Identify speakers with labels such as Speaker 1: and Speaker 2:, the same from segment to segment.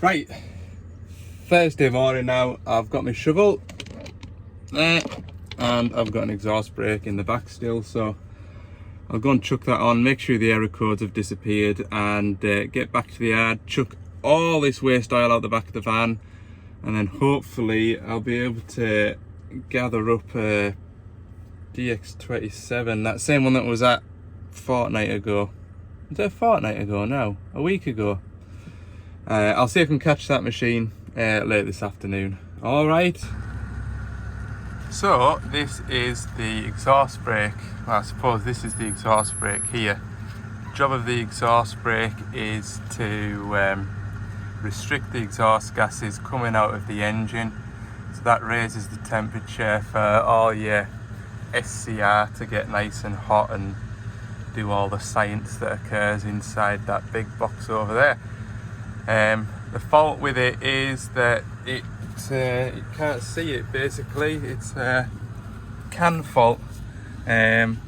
Speaker 1: Right, Thursday morning now. I've got my shovel there and I've got an exhaust brake in the back still, so I'll go and chuck that on, make sure the error codes have disappeared, and get back to the yard, chuck all this waste oil out the back of the van, and then hopefully I'll be able to gather up a DX27, that same one that was at a fortnight ago. Was it a fortnight ago now? A week ago? I'll see if I can catch that machine late this afternoon. Alright. So this is the exhaust brake. Well, I suppose this is the exhaust brake here. The job of the exhaust brake is to restrict the exhaust gases coming out of the engine. So that raises the temperature for all your SCR to get nice and hot and do all the science that occurs inside that big box over there. The fault with it is that you can't see it basically. It's a CAN fault, and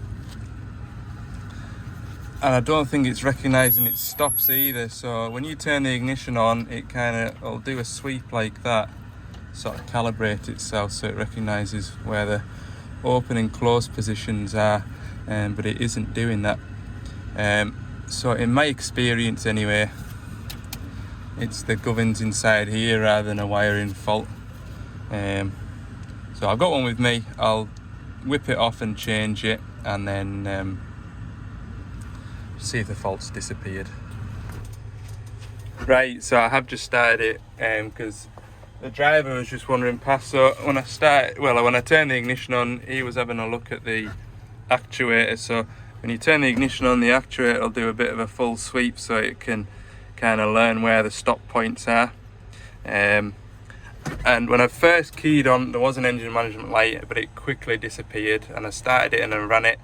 Speaker 1: I don't think it's recognising its stops either. So when you turn the ignition on, it'll do a sweep like that, sort of calibrate itself so it recognises where the open and close positions are, but it isn't doing that. So in my experience anyway, it's the gubbins inside here rather than a wiring fault. So I've got one with me. I'll whip it off and change it, and then see if the fault's disappeared. Right, so I have just started it because the driver was just wandering past. So when I turned the ignition on, he was having a look at the actuator. So when you turn the ignition on, the actuator will do a bit of a full sweep so it can kind of learn where the stop points are. And when I first keyed on, there was an engine management light, but it quickly disappeared, and I started it and I ran it,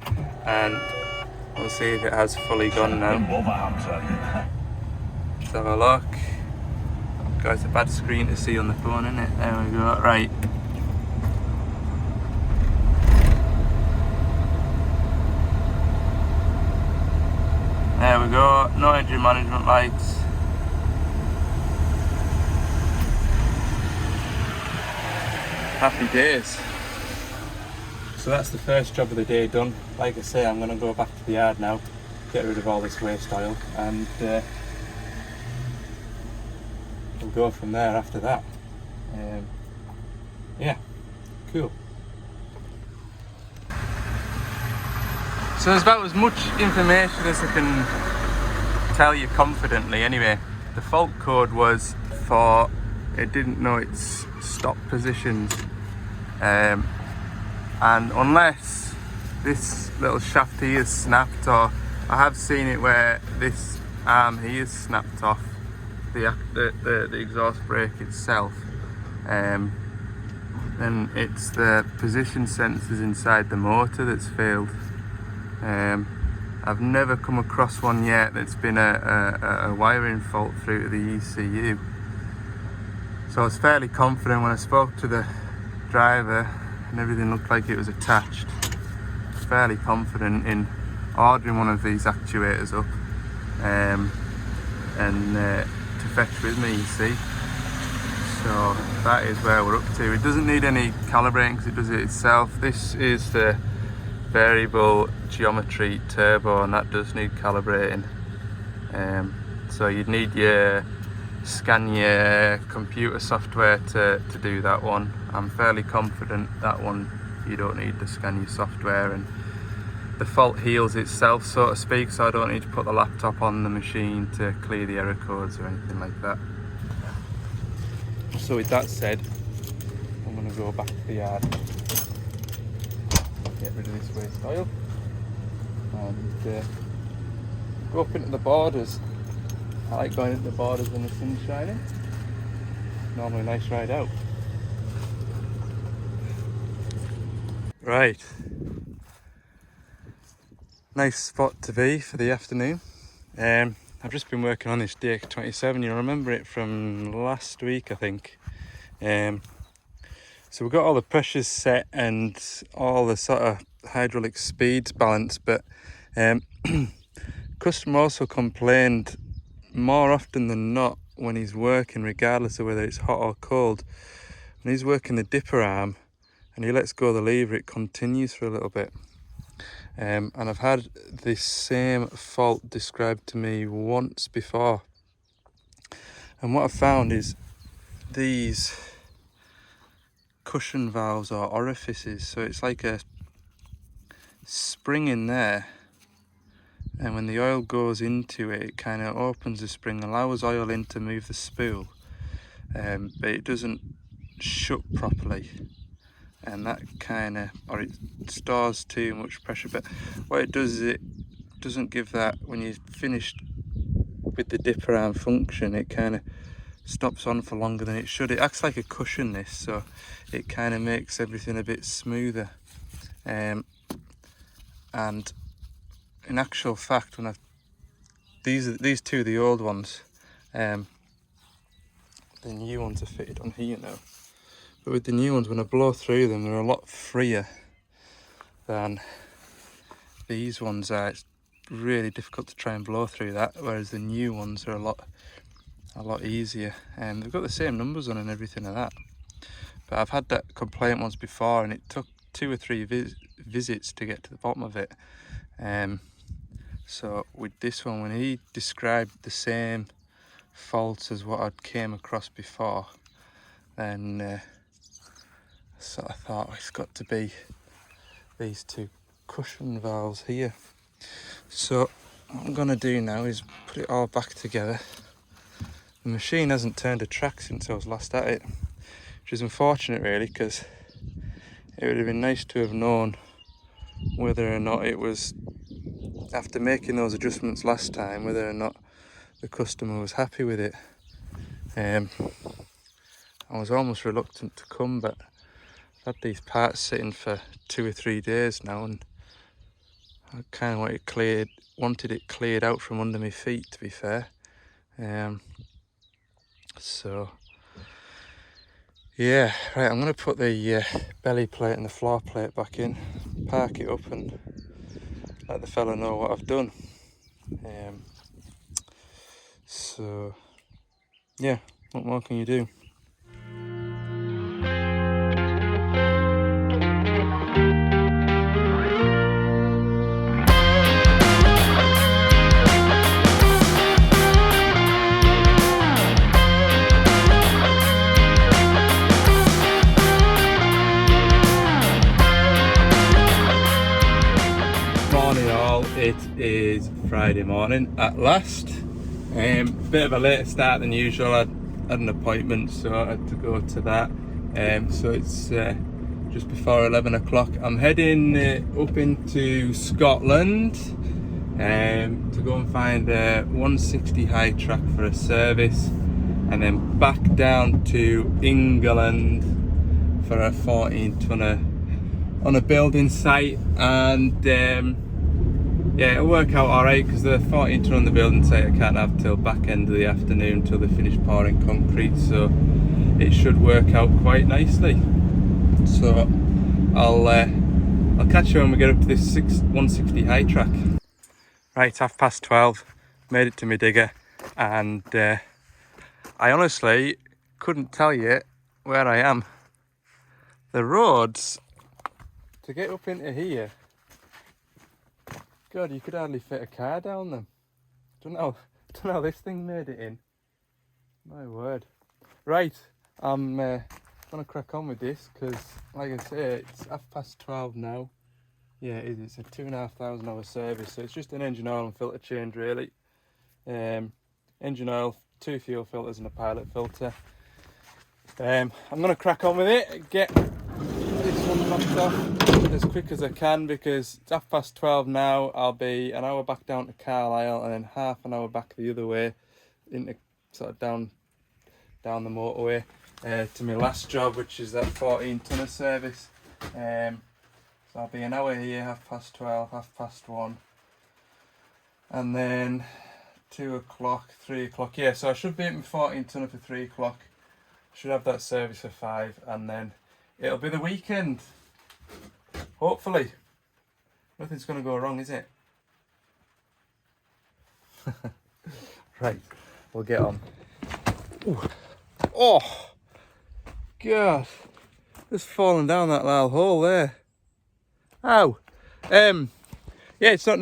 Speaker 1: and we'll see if it has fully gone now. Let's have a look. Oh, God, it's a bad screen to see on the phone, isn't it? There we go. Right. There we go. No engine management lights. Happy days. So that's the first job of the day done. Like I say, I'm going to go back to the yard now, get rid of all this waste oil, and we'll go from there after that. Yeah, cool. So there's about as much information as I can tell you confidently anyway. The fault code was for it didn't know its stop positions, and unless this little shaft here is snapped, or I have seen it where this arm here is snapped off the exhaust brake itself, then it's the position sensors inside the motor that's failed. I've never come across one yet that's been a wiring fault through to the ECU. So I was fairly confident when I spoke to the driver and everything looked like it was attached. Fairly confident in ordering one of these actuators up and to fetch with me, you see. So that is where we're up to. It doesn't need any calibrating because it does it itself. This is the variable geometry turbo, and that does need calibrating. So you'd need scan your computer software to do that one. I'm fairly confident that one you don't need to scan your software, and the fault heals itself, so to speak, so I don't need to put the laptop on the machine to clear the error codes or anything like that. So with that said, I'm going to go back to the yard, get rid of this waste oil, and go up into the borders. I like going into the borders when the sun's shining. Normally a nice ride out. Right. Nice spot to be for the afternoon. I've just been working on this DX27. You remember it from last week, I think. So we've got all the pressures set and all the sort of hydraulic speeds balanced, but customer also complained more often than not when he's working, regardless of whether it's hot or cold. When he's working the dipper arm and he lets go of the lever, it continues for a little bit. And I've had this same fault described to me once before. And what I've found is these cushion valves or orifices, so it's like a spring in there, and when the oil goes into it, it kind of opens the spring, allows oil in to move the spool, but it doesn't shut properly, and that kind of, or it stores too much pressure. But what it does is it doesn't give that, when you're finished with the dipper arm function, it kind of stops on for longer than it should. It acts like a cushion, this, so it kind of makes everything a bit smoother. And in actual fact, when these two are the old ones, the new ones are fitted on here now. But with the new ones, when I blow through them, they're a lot freer than these ones are. It's really difficult to try and blow through that, whereas the new ones are a lot easier. And they've got the same numbers on and everything like that. But I've had that complaint once before, and it took 2 or 3 visits to get to the bottom of it. So with this one, when he described the same faults as what I'd came across before, then I sort of thought, oh, it's got to be these 2 cushion valves here. So what I'm gonna do now is put it all back together. The machine hasn't turned a track since I was last at it, which is unfortunate really, because it would have been nice to have known whether or not it was, after making those adjustments last time, whether or not the customer was happy with it. I was almost reluctant to come, but I've had these parts sitting for 2 or 3 days now, and I kind of wanted it cleared out from under my feet, to be fair. So yeah, right, I'm going to put the belly plate and the floor plate back in, park it up and let the fella know what I've done. So yeah, what more can you do? It is Friday morning at last. Bit of a later start than usual. I had an appointment, so I had to go to that. So it's just before 11 o'clock. I'm heading up into Scotland to go and find a 160 high track for a service, and then back down to England for a 14 tonner on a building site. And yeah, it'll work out alright, because the 14 ton on the building site I can't have till back end of the afternoon, till they finish pouring concrete, so it should work out quite nicely. So I'll catch you when we get up to this 160 high track. Right, 12:30, made it to my digger, and I honestly couldn't tell you where I am. The roads to get up into here, God, you could hardly fit a car down them. Don't know how this thing made it in. My word. Right, I'm gonna crack on with this, because like I say, it's 12:30 now. Yeah, it is. It's a 2,500 hour service, so it's just an engine oil and filter change really. Engine oil, 2 fuel filters and a pilot filter. I'm gonna crack on with it, get this one knocked off as quick as I can, because it's 12:30 now. I'll be an hour back down to Carlisle, and then half an hour back the other way, into sort of down the motorway to my last job, which is that 14 tonner service. So I'll be an hour here, 12:30, 1:30, and then 2 o'clock, 3 o'clock. Yeah, so I should be at my 14 tonner for 3 o'clock. Should have that service for 5, and then it'll be the weekend. Hopefully. Nothing's going to go wrong, is it? Right, we'll get on. Ooh. Oh, God. Just falling down that little hole there. Ow. Yeah, it's not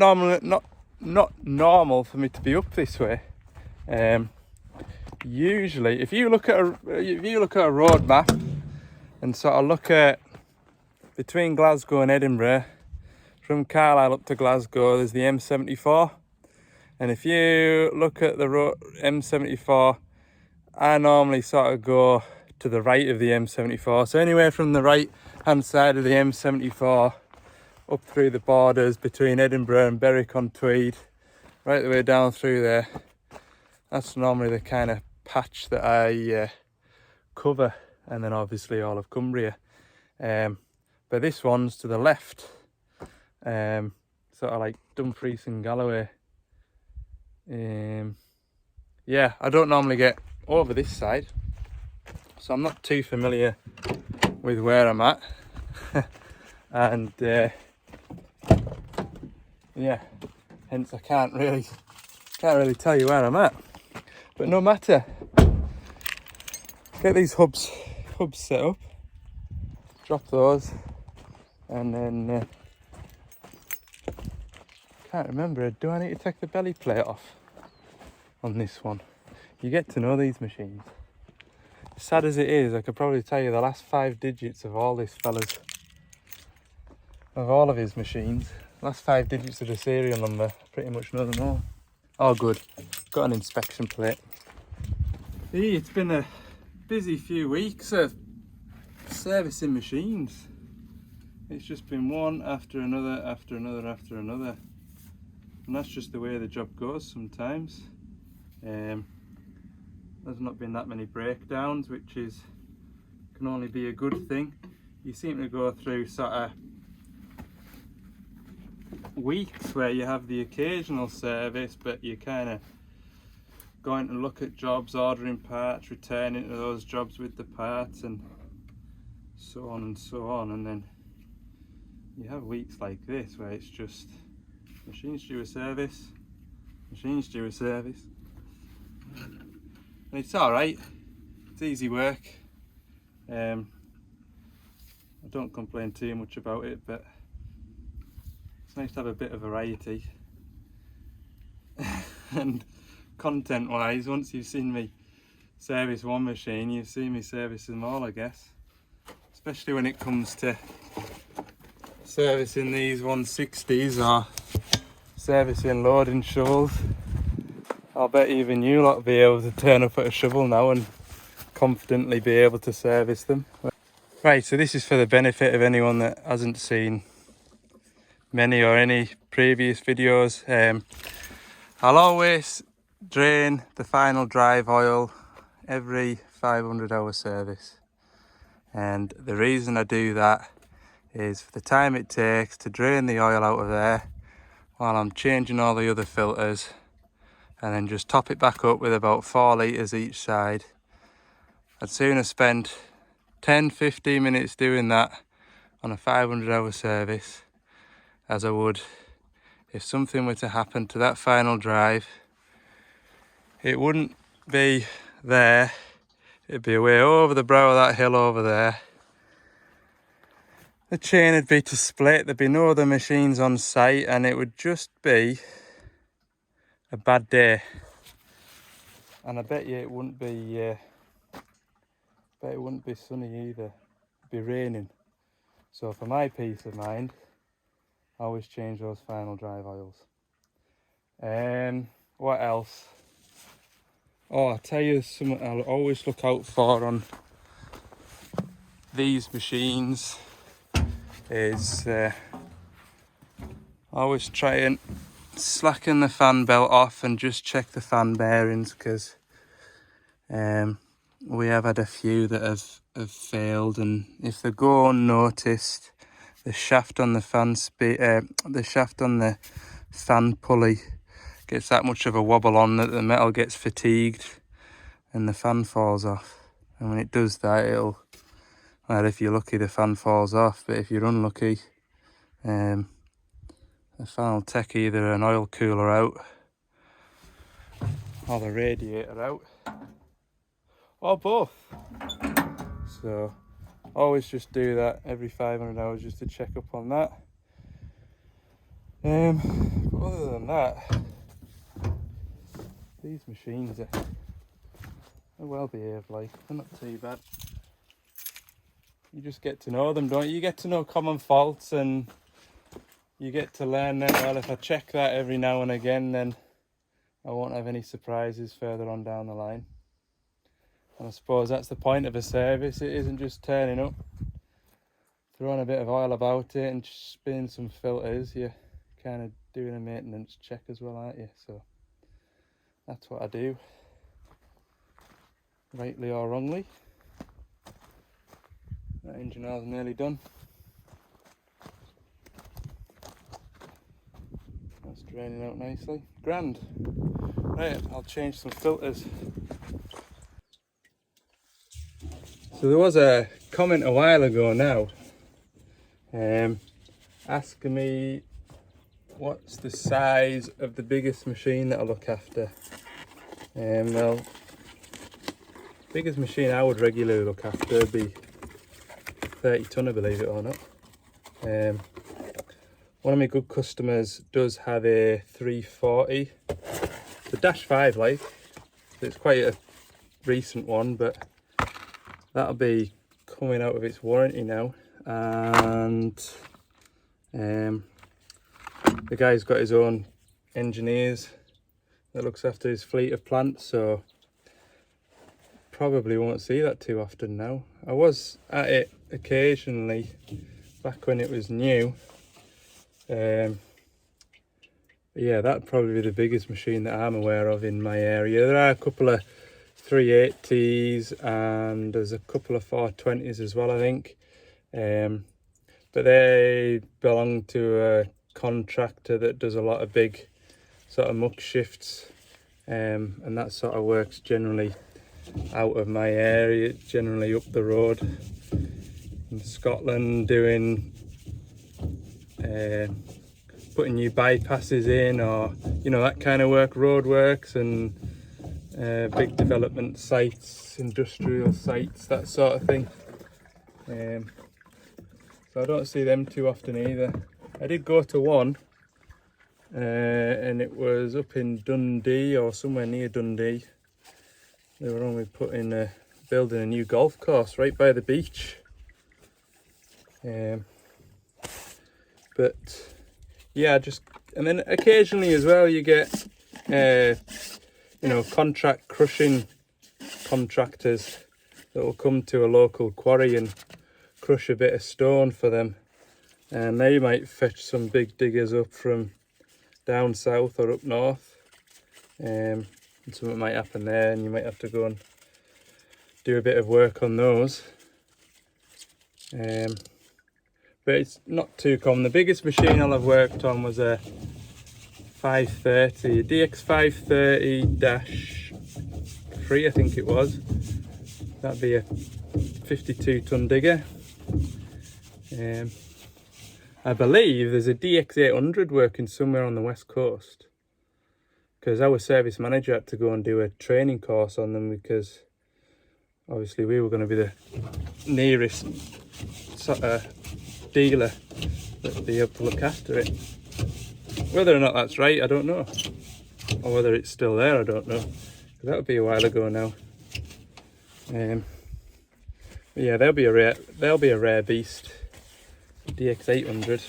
Speaker 1: normal for me to be up this way. Usually, if you look at a road map and sort of look at between Glasgow and Edinburgh, from Carlisle up to Glasgow, there's the M74. And if you look at the M74, I normally sort of go to the right of the M74. So anywhere from the right hand side of the M74 up through the borders between Edinburgh and Berwick-on-Tweed, right the way down through there. That's normally the kind of patch that I cover, and then obviously all of Cumbria. But this one's to the left, sort of like Dumfries and Galloway. Yeah, I don't normally get over this side, so I'm not too familiar with where I'm at. And yeah, hence I can't really tell you where I'm at. But no matter, get these hubs set up, drop those, and then can't remember, do I need to take the belly plate off on this one? You get to know these machines. Sad as it is, I could probably tell you the last 5 digits of all this fella's, of all of his machines. Last 5 digits of the serial number, pretty much know them all. All good. Got an inspection plate. Hey, it's been a busy few weeks of servicing machines. It's just been one after another, after another, after another. And that's just the way the job goes sometimes. There's not been that many breakdowns, which can only be a good thing. You seem to go through sort of weeks where you have the occasional service, but you're kind of going to look at jobs, ordering parts, returning to those jobs with the parts, and so on and so on. And then you have weeks like this where it's just machines due a service, machines due a service. And it's alright, it's easy work. I don't complain too much about it, but it's nice to have a bit of variety. And content wise, once you've seen me service one machine, you've seen me service them all, I guess. Especially when it comes to servicing these 160s or servicing loading shovels. I'll bet even you lot will be able to turn up at a shovel now and confidently be able to service them. Right, so this is for the benefit of anyone that hasn't seen many or any previous videos. I'll always drain the final drive oil every 500 hour service. And the reason I do that is for the time it takes to drain the oil out of there while I'm changing all the other filters, and then just top it back up with about 4 litres each side. I'd sooner spend 10-15 minutes doing that on a 500 hour service as I would if something were to happen to that final drive. It wouldn't be there, it'd be way over the brow of that hill over there. The chain would be to split, there'd be no other machines on site, and it would just be a bad day. And I bet you it wouldn't be sunny either. It'd be raining. So for my peace of mind, I always change those final drive oils. What else? Oh, I'll tell you something I'll always look out for on these machines is always try and slacken the fan belt off and just check the fan bearings, because we have had a few that have failed, and if they go unnoticed, the shaft on the fan pulley gets that much of a wobble on that the metal gets fatigued and the fan falls off. And when it does that, well, if you're lucky, the fan falls off, but if you're unlucky, the fan will take either an oil cooler out or the radiator out. or both. So always just do that every 500 hours just to check up on that. But other than that, these machines are well behaved, like they're not too bad. You just get to know them, don't you? You get to know common faults, and you get to learn that, well, if I check that every now and again, then I won't have any surprises further on down the line. And I suppose that's the point of a service. It isn't just turning up, throwing a bit of oil about it and spinning some filters. You're kind of doing a maintenance check as well, aren't you? So that's what I do, rightly or wrongly. That engine oil's nearly done. That's draining out nicely. Grand. Right, I'll change some filters. So there was a comment a while ago now asking me what's the size of the biggest machine that I look after. Well, biggest machine I would regularly look after would be 30 tonner, believe it or not. One of my good customers does have a 340, the dash 5 like. It's quite a recent one, but that'll be coming out of its warranty now. And the guy's got his own engineers that looks after his fleet of plants, so probably won't see that too often now. I was at it occasionally back when it was new. But yeah, that'd probably be the biggest machine that I'm aware of in my area. There are a couple of 380s and there's a couple of 420s as well, I think. But they belong to a contractor that does a lot of big sort of muck shifts, and that sort of works generally out of my area, generally up the road in Scotland, doing putting new bypasses in, or you know, that kind of work, road works and big development sites, industrial sites, that sort of thing. So I don't see them too often either. I did go to one and it was up in Dundee or somewhere near Dundee. They were only building a new golf course right by the beach. But yeah, and then occasionally as well you get you know, contract crushing contractors that will come to a local quarry and crush a bit of stone for them, and they might fetch some big diggers up from down south or up north, and something might happen there and you might have to go and do a bit of work on those. But it's not too common. The biggest machine I'll have worked on was a 530, a DX 530-3, I think it was. That'd be a 52 ton digger. I believe there's a DX 800 working somewhere on the west coast, because our service manager had to go and do a training course on them, because obviously we were going to be the nearest sort of dealer that'd be able to look after it. Whether or not that's right, I don't know, or whether it's still there, I don't know. That would be a while ago now. But yeah, they'll be a rare beast. DX 800.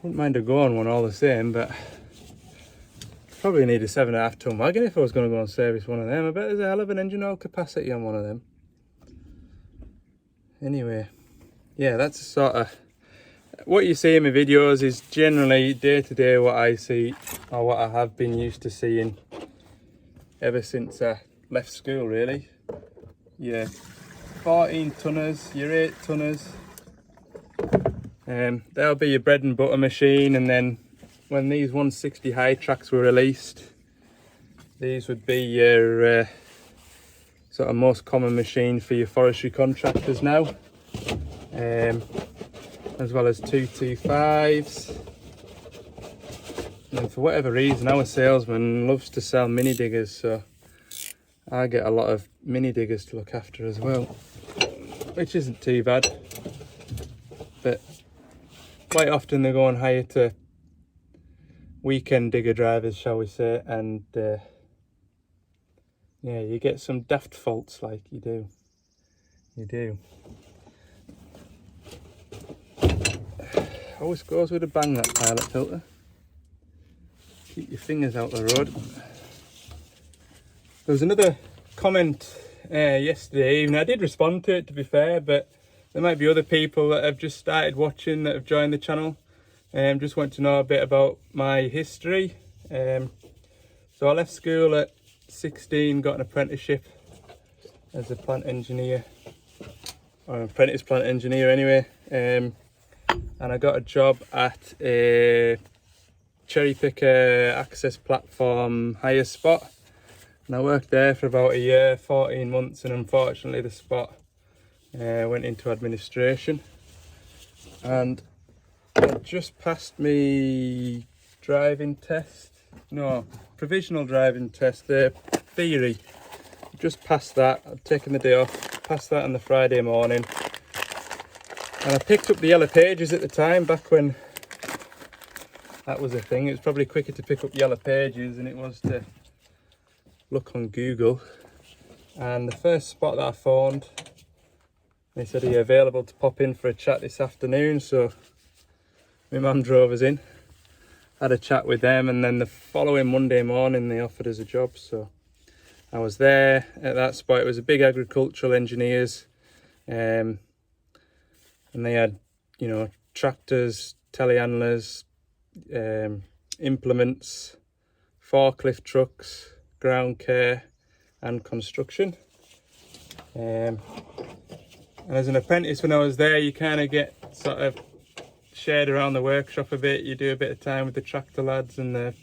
Speaker 1: Wouldn't mind a go on one all the same, but probably need a 7.5 ton wagon if I was going to go and service one of them. I bet there's a hell of an engine oil capacity on one of them. Anyway, yeah, that's sort of what you see in my videos is generally day to day what I see, or what I have been used to seeing ever since I left school, really. Yeah, 14 tonners, your 8 tonners. That'll be your bread and butter machine, and then when these 160 high tracks were released, these would be your sort of most common machine for your forestry contractors now, as well as 225s, And for whatever reason, our salesman loves to sell mini diggers, so I get a lot of mini diggers to look after as well, which isn't too bad. But quite often they go on hire to weekend digger drivers, shall we say, and yeah, you get some daft faults, like you do. Always goes with a bang, that pilot filter. Keep your fingers out the road. There was another comment yesterday evening. I did respond to it, to be fair, but there might be other people that have just started watching, that have joined the channel, and just want to know a bit about my history. So I left school at 16, got an apprenticeship as a plant engineer, or an apprentice plant engineer anyway, and I got a job at a cherry picker access platform hire spot, and I worked there for about a year, 14 months, and unfortunately the spot went into administration, and I just passed me driving test, no, provisional driving test, the theory, just passed that. I'd taken the day off, passed that on the Friday morning, and I picked up the yellow pages at the time, back when that was a thing. It was probably quicker to pick up yellow pages than it was to look on Google. And the first spot that I found, they said, "Are you available to pop in for a chat this afternoon?" So my mum drove us in, had a chat with them, and then the following Monday morning they offered us a job. So I was there at that spot. It was a big agricultural engineers, and they had, you know, tractors, telehandlers, implements, forklift trucks, ground care and construction. And as an apprentice, when I was there, you kind of get sort of shared around the workshop a bit. You do a bit of time with the tractor lads and the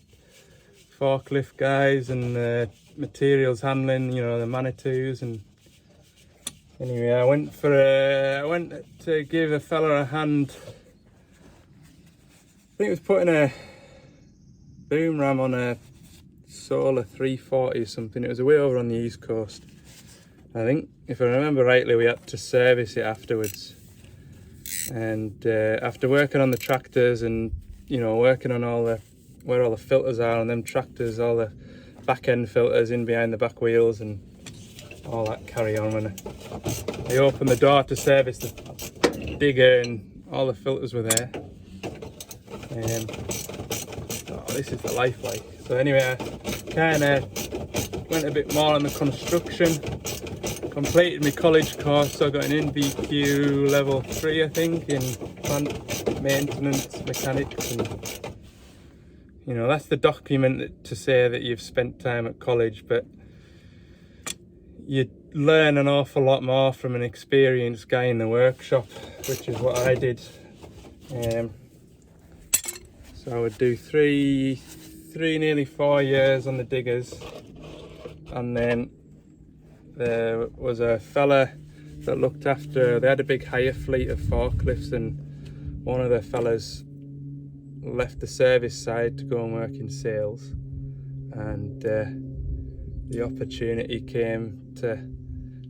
Speaker 1: forklift guys and the materials handling, you know, the Manitous. And anyway, I went to give a fella a hand. I think it was putting a boom ram on a Solar 340 or something. It was away over on the east coast. I think, if I remember rightly, we had to service it afterwards. And after working on the tractors and, you know, working on where all the filters are on them tractors, all the back end filters in behind the back wheels and all that carry on, when I opened the door to service the digger and all the filters were there. This is the life, like. So anyway, I kind of went a bit more on the construction, completed my college course, so I got an NVQ level 3, I think, in plant maintenance mechanics. And, you know, that's the document to say that you've spent time at college, but you learn an awful lot more from an experienced guy in the workshop, which is what I did. So I would do three, nearly 4 years on the diggers, and then there was a fella that looked after, they had a big hire fleet of forklifts, and one of the fellas left the service side to go and work in sales, and the opportunity came to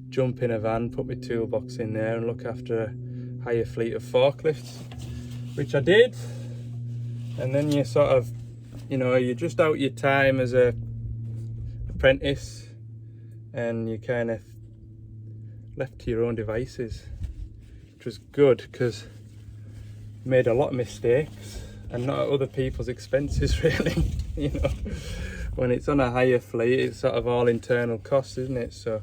Speaker 1: jump in a van, put my toolbox in there and look after a hire fleet of forklifts, which I did. And then you sort of, you know, you're just out your time as a apprentice, and you kind of left to your own devices, which was good because I made a lot of mistakes, and not at other people's expenses really. You know, when it's on a hire fleet, it's sort of all internal costs, isn't it? So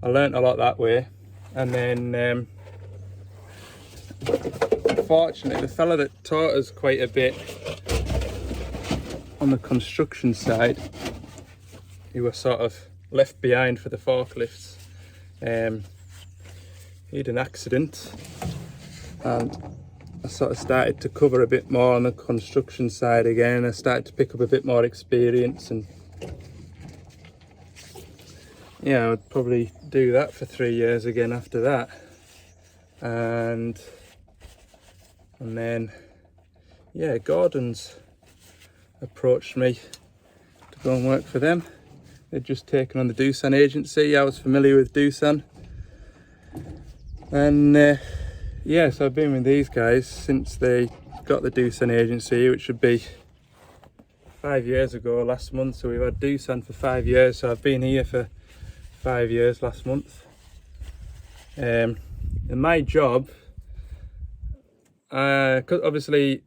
Speaker 1: I learnt a lot that way. And then unfortunately, the fella that taught us quite a bit on the construction side, he was sort of left behind for the forklifts. He had an accident, and I sort of started to cover a bit more on the construction side again. I started to pick up a bit more experience, and yeah, I would probably do that for 3 years again after that. And then, yeah, Gordon's approached me to go and work for them. They'd just taken on the Doosan agency. I was familiar with Doosan. And yeah, so I've been with these guys since they got the Doosan agency, which would be 5 years ago last month. So we've had Doosan for 5 years, so I've been here for 5 years last month. And my job, 'cause obviously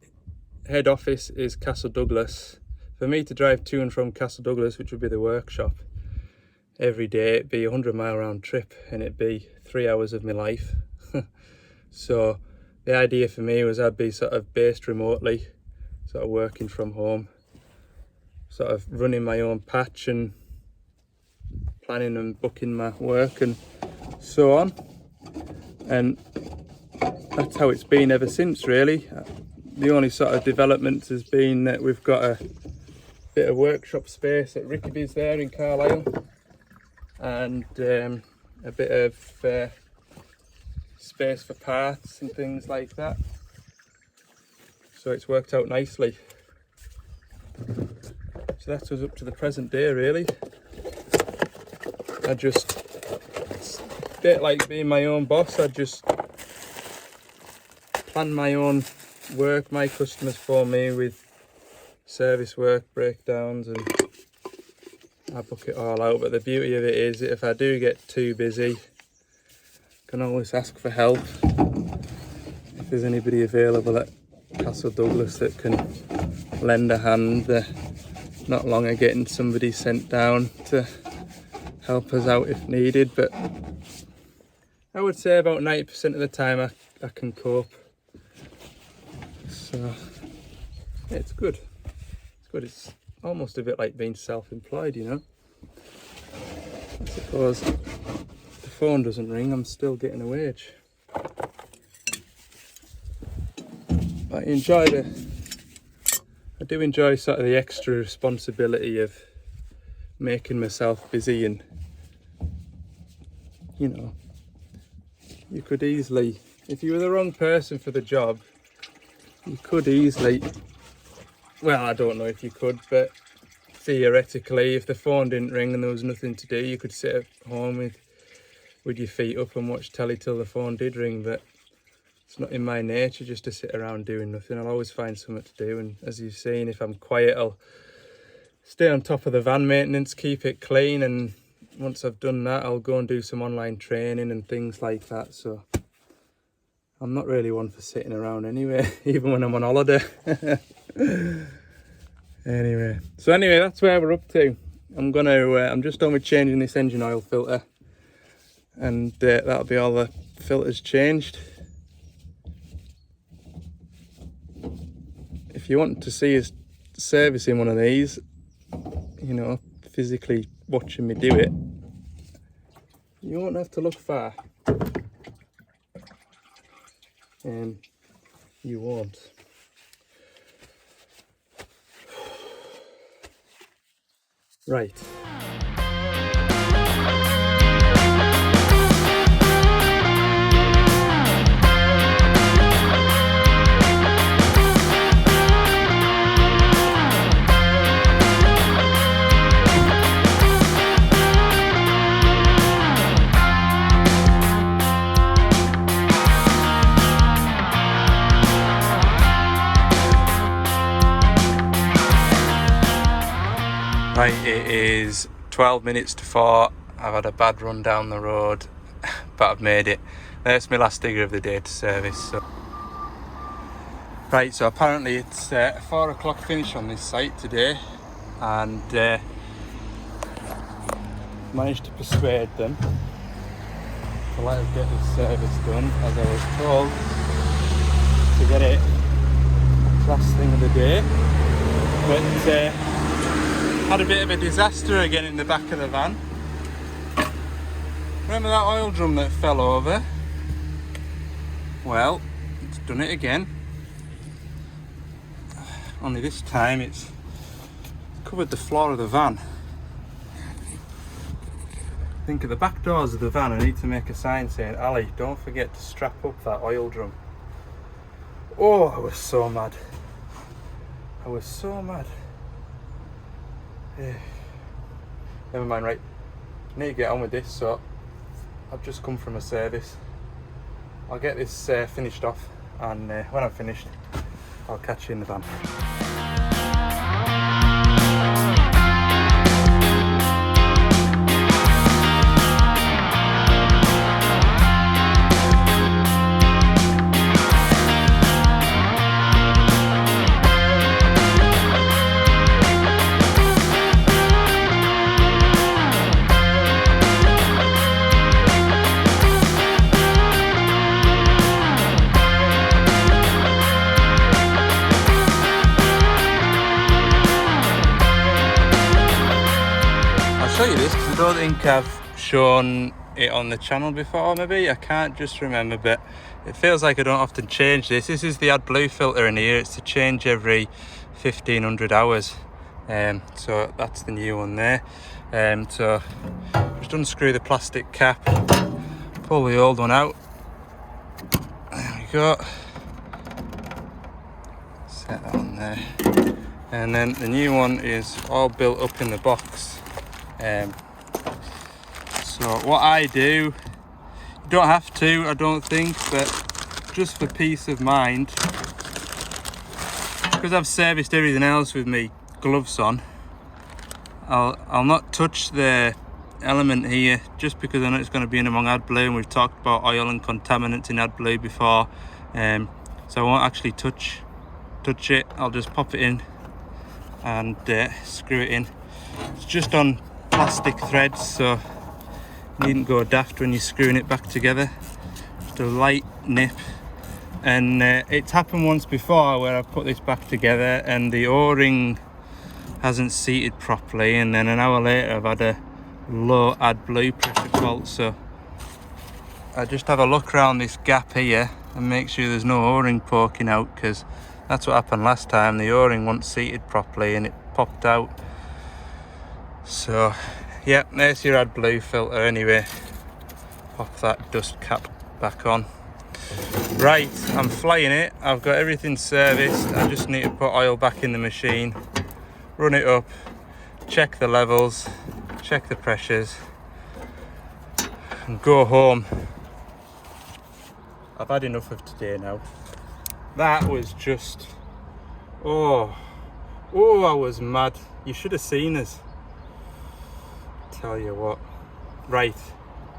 Speaker 1: head office is Castle Douglas. For me to drive to and from Castle Douglas, which would be the workshop, every day, it'd be a 100-mile round trip, and it'd be 3 hours of my life. So the idea for me was I'd be sort of based remotely, sort of working from home, sort of running my own patch and planning and booking my work and so on. And that's how it's been ever since, really. The only sort of development has been that we've got a bit of workshop space at Rickaby's there in Carlisle, and a bit of space for parts and things like that. So it's worked out nicely. So that's us up to the present day, really. It's a bit like being my own boss. I just plan my own work, my customers for me, with service work, breakdowns, and I book it all out. But the beauty of it is that if I do get too busy, I can always ask for help. If there's anybody available at Castle Douglas that can lend a hand, not long of getting somebody sent down to help us out if needed. But I would say about 90% of the time I can cope. So yeah, it's good. It's good. It's almost a bit like being self-employed, you know. I suppose if the phone doesn't ring, I'm still getting a wage. But I do enjoy sort of the extra responsibility of making myself busy, and you know, you could easily, if you were the wrong person for the job, you could easily, well, I don't know if you could, but theoretically, if the phone didn't ring and there was nothing to do, you could sit at home with your feet up and watch telly till the phone did ring. But it's not in my nature just to sit around doing nothing. I'll always find something to do, and as you've seen, if I'm quiet, I'll stay on top of the van maintenance, keep it clean, and once I've done that, I'll go and do some online training and things like that. So I'm not really one for sitting around anyway, even when I'm on holiday. Anyway, that's where we're up to. I'm just done with changing this engine oil filter, and that'll be all the filters changed. If you want to see us servicing one of these, you know, physically watching me do it, you won't have to look far. You won't. Right. Right, it is 12 minutes to 4. I've had a bad run down the road, but I've made it. That's my last digger of the day to service. So. Right, so apparently it's a 4 o'clock finish on this site today, and managed to persuade them to let us get this service done, as I was told to get it last thing of the day. But had a bit of a disaster again in the back of the van. Remember that oil drum that fell over? Well, it's done it again. Only this time it's covered the floor of the van. Think of the back doors of the van. I need to make a sign saying, Ali, don't forget to strap up that oil drum. Oh, I was so mad. I was so mad. Never mind, right, I need to get on with this, so I've just come from a service. I'll get this finished off, and when I'm finished I'll catch you in the van. I'll show you this because I don't think I've shown it on the channel before. Maybe I can't just remember, but it feels like I don't often change this. This is the AdBlue filter in here. It's to change every 1500 hours, so that's the new one there. So just unscrew the plastic cap, pull the old one out, there we go, set that on there, and then the new one is all built up in the box. So what I do, you don't have to, I don't think, but just for peace of mind, because I've serviced everything else with me gloves on, I'll not touch the element here, just because I know it's going to be in among AdBlue, and we've talked about oil and contaminants in AdBlue before, so I won't actually touch it. I'll just pop it in and screw it in. It's just on plastic threads, so you needn't go daft when you're screwing it back together. Just a light nip, and it's happened once before where I've put this back together and the o-ring hasn't seated properly, and then an hour later I've had a low AdBlue pressure fault. So I just have a look around this gap here and make sure there's no o-ring poking out, because that's what happened last time. The o-ring wasn't seated properly and it popped out. So yeah, there's your AdBlue filter anyway. Pop that dust cap back on. Right, I'm flying it. I've got everything serviced. I just need to put oil back in the machine, run it up, check the levels, check the pressures, and go home. I've had enough of today now. That was just, oh, I was mad. You should have seen us. Tell you what. Right,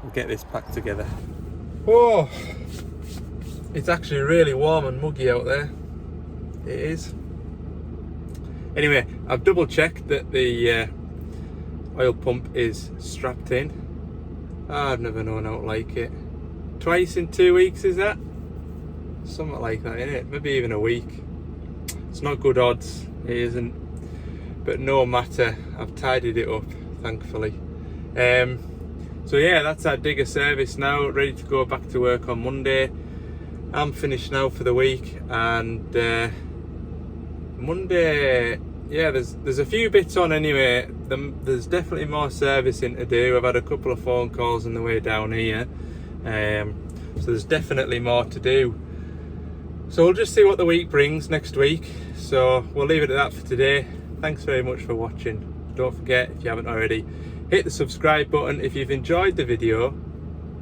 Speaker 1: we'll get this packed together. Oh, it's actually really warm and muggy out there. It is. Anyway, I've double checked that the oil pump is strapped in. I've never known how to like it. Twice in 2 weeks, is that? Something like that, innit? Maybe even a week. It's not good odds, it isn't. But no matter, I've tidied it up, thankfully. So yeah, that's our digger service now, ready to go back to work on Monday. I'm finished now for the week, and Monday, yeah, there's a few bits on anyway. There's definitely more servicing to do. I've had a couple of phone calls on the way down here, so there's definitely more to do. So we'll just see what the week brings next week. So we'll leave it at that for today. Thanks very much for watching. Don't forget, if you haven't already, hit the subscribe button. If you've enjoyed the video,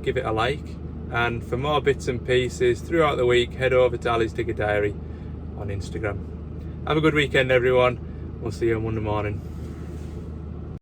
Speaker 1: give it a like. And for more bits and pieces throughout the week, head over to Ali's Digger Diary on Instagram. Have a good weekend, everyone. We'll see you on Monday morning.